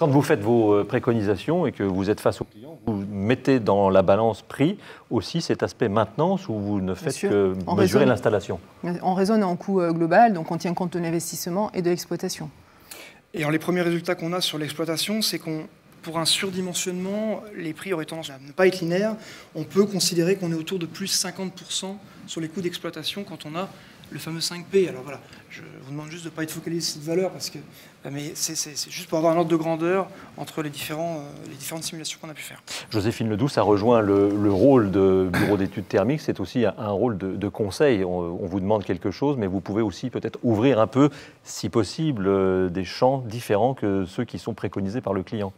Quand vous faites vos préconisations et que vous êtes face aux clients, vous mettez dans la balance prix aussi cet aspect maintenance où vous ne faites que mesurer l'installation. On raisonne en coût global, donc on tient compte de l'investissement et de l'exploitation. Et alors les premiers résultats qu'on a sur l'exploitation, c'est qu'on pour un surdimensionnement, les prix auraient tendance à ne pas être linéaires. On peut considérer qu'on est autour de plus 50% sur les coûts d'exploitation quand on a le fameux 5P. Alors voilà, je vous demande juste de ne pas être focalisé sur cette valeur, parce que, mais c'est juste pour avoir un ordre de grandeur entre les différentes simulations qu'on a pu faire. Joséphine Ledoux, ça rejoint le rôle de bureau d'études thermiques, c'est aussi un rôle de conseil. On vous demande quelque chose, mais vous pouvez aussi peut-être ouvrir un peu, si possible, des champs différents que ceux qui sont préconisés par le client.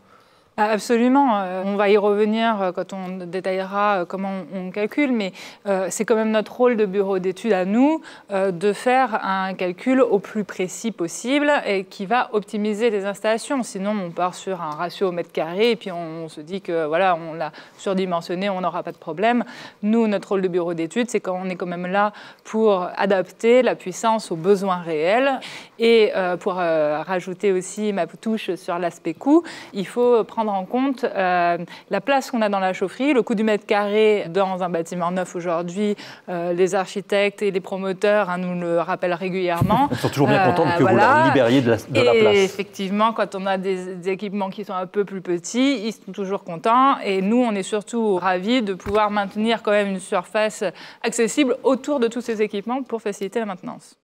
Absolument. On va y revenir quand on détaillera comment on calcule, mais c'est quand même notre rôle de bureau d'études à nous de faire un calcul au plus précis possible et qui va optimiser les installations. Sinon, on part sur un ratio au mètre carré et puis on se dit que voilà, on l'a surdimensionné, on n'aura pas de problème. Nous, notre rôle de bureau d'études, c'est qu'on est quand même là pour adapter la puissance aux besoins réels et pour rajouter aussi ma touche sur l'aspect coût, il faut prendre en compte la place qu'on a dans la chaufferie, le coût du mètre carré dans un bâtiment neuf aujourd'hui. Les architectes et les promoteurs nous le rappellent régulièrement. Ils sont toujours bien contents que vous leur libériez de la place. Et effectivement, quand on a des équipements qui sont un peu plus petits, ils sont toujours contents. Et nous, on est surtout ravis de pouvoir maintenir quand même une surface accessible autour de tous ces équipements pour faciliter la maintenance.